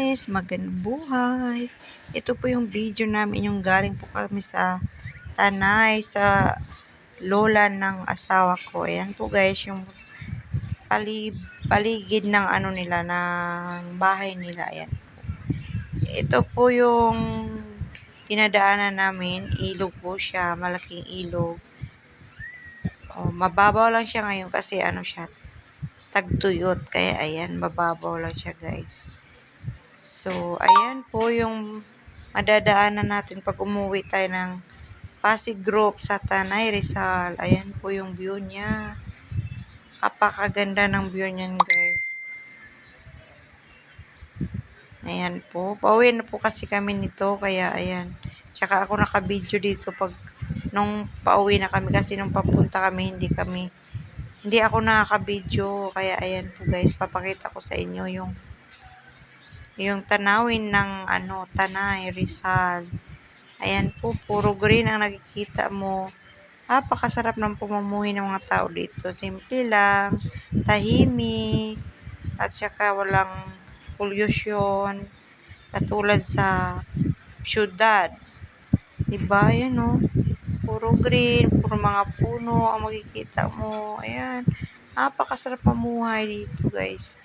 guys, magandang buhay. Ito po yung video namin, yung galing po kami sa Tanay, sa lola ng asawa ko. Ayan po guys, yung paligid ng ano nila, ng bahay nila. Ayan. Ito po yung dinadaanan namin, ilog po siya, malaking ilog. Mababaw lang siya ngayon kasi ano siya, tagtuyot. Kaya ayan, mababaw lang siya guys. So, ayan po yung madadaanan natin pag umuwi tayo ng Pasig Group sa Tanay, Rizal. Ayan po yung view niya. Apakaganda ng view niyan, guys. Ayan po. Pauwi na po kasi kami nito, kaya ayan. Tsaka ako naka-video dito pag nung pauwi na kami kasi nung papunta kami, hindi ako nakaka-video. Kaya ayan po guys, papakita ko sa inyo yung tanawin ng Tanay, Rizal. Ayan po, puro green ang nakikita mo. Napakasarap ng pamumuhay ng mga tao dito. Simple lang, tahimik, at saka walang pollution, katulad sa syudad. Diba? Ayan o. Puro green, puro mga puno ang makikita mo. Ayan. Napakasarap mamuhay dito, guys.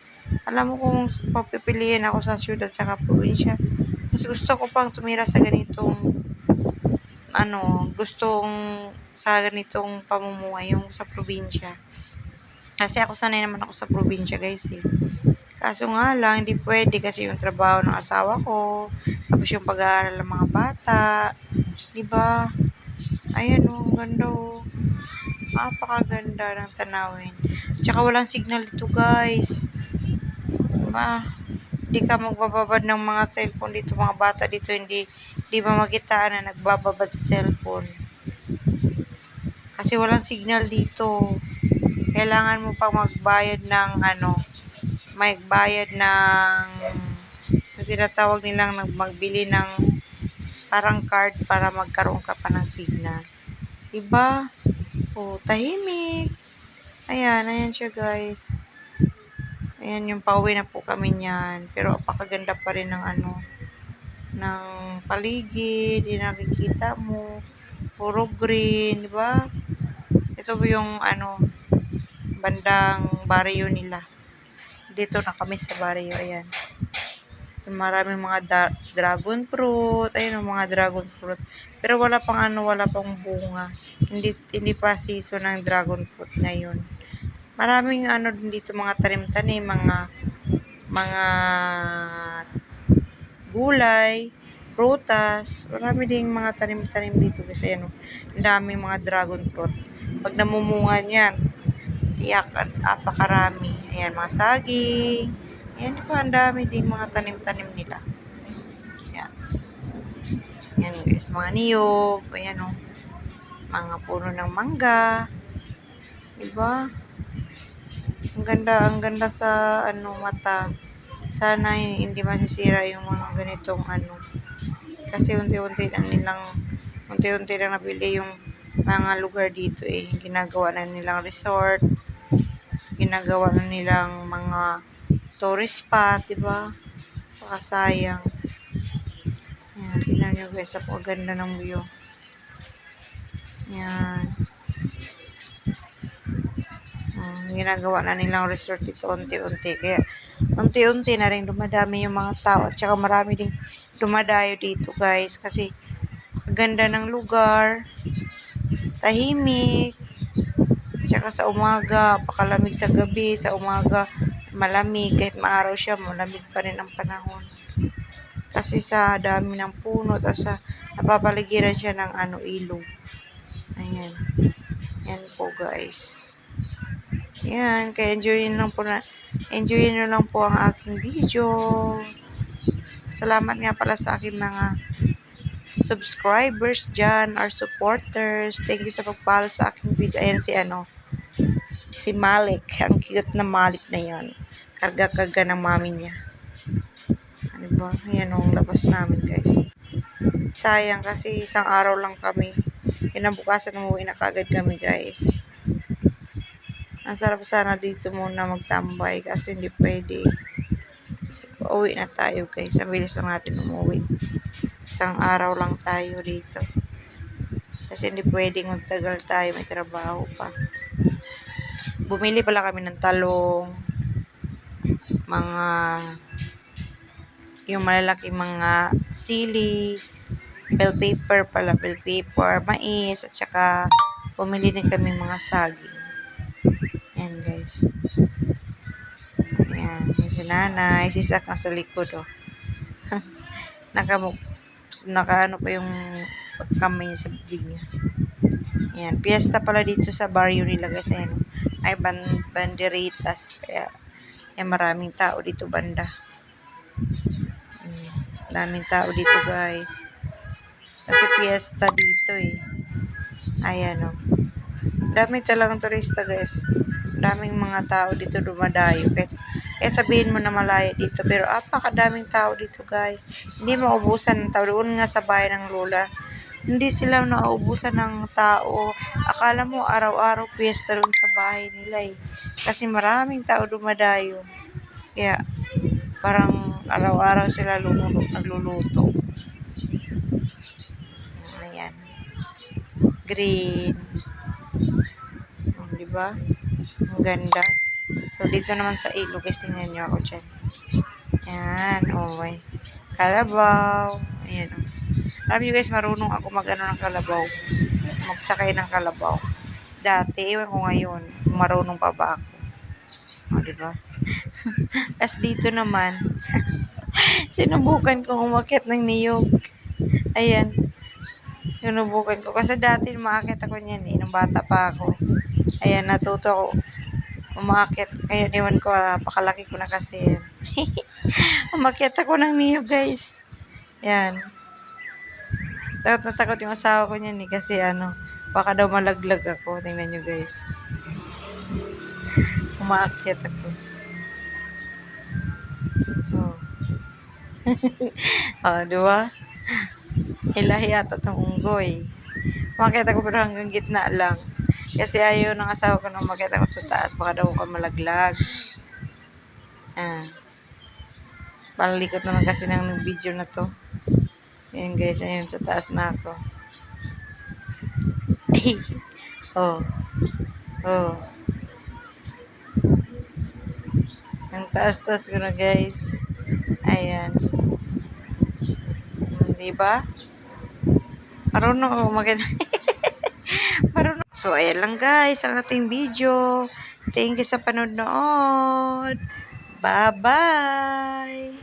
Alam mo kung papipiliin ako sa syudad saka probinsya, mas gusto ko pang tumira sa ganitong pamumuhay, yung sa probinsya. Kasi ako sanay naman ako sa probinsya, guys, eh. Kaso nga lang, hindi pwede kasi yung trabaho ng asawa ko, tapos yung pag-aaral ng mga bata, diba? Ayan o, ang ganda o. Napakaganda ng tanawin. Tsaka walang signal dito, guys. Diba? Hindi ka magbababad ng mga cellphone dito, mga bata dito, hindi ba makitaan na nagbababad sa cellphone. Kasi walang signal dito. Kailangan mo pang magbayad ng yung tinatawag nilang magbili ng parang card para magkaroon ka pa ng signal. Diba? Tahimik. Ayan siya, guys. Ayan, yung pauwi na po kami niyan. Pero apakaganda pa rin ng paligid. Yung nakikita mo. Puro green, diba? Ito po yung bandang baryo nila. Dito na kami sa baryo, ayan. Maraming mga dragon fruit, ayun ang mga dragon fruit. Pero wala pang bunga. Hindi pa season ng dragon fruit ngayon. Maraming din dito, mga tanim-tanim, mga gulay, prutas. Marami ding mga tanim-tanim dito kasi ang daming mga dragon fruit. Pag namumunga niyan, tiyak at apakarami. Ayan, mga saging. Ayan, diba, ang dami ding mga tanim-tanim nila. Ayan. Ayan guys, mga niyog. Ayan o. Mga puno ng mangga. Diba? Ang ganda sa mata. Sana hindi masisira yung mga ganitong kasi unti-unti lang nabili yung mga lugar dito, eh. Ginagawa na nilang resort, ginagawa na nilang mga tourist spot, diba? Pakasayang. Ayan, tingnan nyo guys, ang ganda ng view. Ayan. Ginagawa na nilang resort dito unti-unti. Kaya unti-unti na rin dumadami yung mga tao. At saka marami ding dumadayo dito, guys. Kasi ganda ng lugar. Tahimik. Tsaka sa umaga, pakalamig sa gabi. Sa umaga, malamig. Kahit maaraw siya, malamig pa rin ang panahon. Kasi sa dami ng puno. Tapos napapaligiran siya ng ilog. Ayan. Yan po, guys. Yan, kaya enjoyin nyo lang po ang aking video. Salamat nga pala sa aking mga subscribers dyan, or supporters. Thank you sa pag-follow sa aking video. Ayan si Malik. Ang cute na Malik na yon. Karga-karga ng mami niya. Ano ba? Ayan ang labas namin, guys. Sayang kasi isang araw lang kami. Kinabukasan umuwi na kagad kami, guys. Ang sarap sana dito muna magtambay kasi hindi pwede. So, pauwi na tayo guys. Ang bilis lang natin umuwi. Isang araw lang tayo dito. Kasi hindi pwedeng magtagal tayo. May trabaho pa. Bumili pala kami ng talong. Mga yung malalaking mga sili. Bell pepper pala. Bell pepper. Mais. At saka bumili din kami mga saging. Yan guys. Yan. Yung si nanay. Si Sak nasa likod oh. Naka-ano pa yung kamay niya sa bibig niya. Ayan. Fiesta pala dito sa barrio nila guys. Ayan. Ay banderitas. Kaya yan, maraming tao dito banda. Daming tao dito guys. Kasi fiesta dito eh. Ayan o. Daming talagang turista guys. Daming mga tao dito dumadayo. Kahit sabihin mo na malaya dito. Pero apakadaming tao dito guys. Hindi maubusan ng tao. Doon nga sa bahay ng lola. Hindi sila nauubusan ng tao. Akala mo araw-araw fiesta doon sa bahay nila eh. Kasi maraming tao dumadayo. Kaya parang araw-araw sila nagluluto. Ayan. Green. Diba? Ang ganda. So, dito naman sa ilog, guys, tingnan nyo ako dyan. Ayan, oh my. Kalabaw. Ayan, oh. Alam nyo guys, marunong ako mag-ano ng kalabaw. Magsakay ng kalabaw. Dati, ewan ko ngayon, marunong pa ba ako. O, diba? As dito naman, sinubukan kong umakyat ng niyog. Ayan. Sinubukan ko. Kasi dati, umakyat ako niyan eh, nung bata pa ako. Ayan, natuto ako umakyat. Kaya niwan ko, pakalaki ko na kasi yan. Umakyat ako ng niyog guys. Yan. Takot na takot yung asawa ko niyan eh. Kasi baka daw malaglag ako. Tingnan nyo guys. Umakyat ako. Oh. Oh, diba? Hilahi ata itong unggoy. Umakyat ako pero hanggang gitna lang. Kasi ayaw ng asawa ko na umakyat ako sa taas. Baka daw ako malaglag. Palalikot naman kasi ng video na to. Ayan guys, ayun sa taas na ako. Oh. Oh. Ang taas-taas ko na guys. Ayan. Diba? Marunong ako Marunong. So, ayan lang guys ang ating video. Thank you sa panonood. Bye-bye.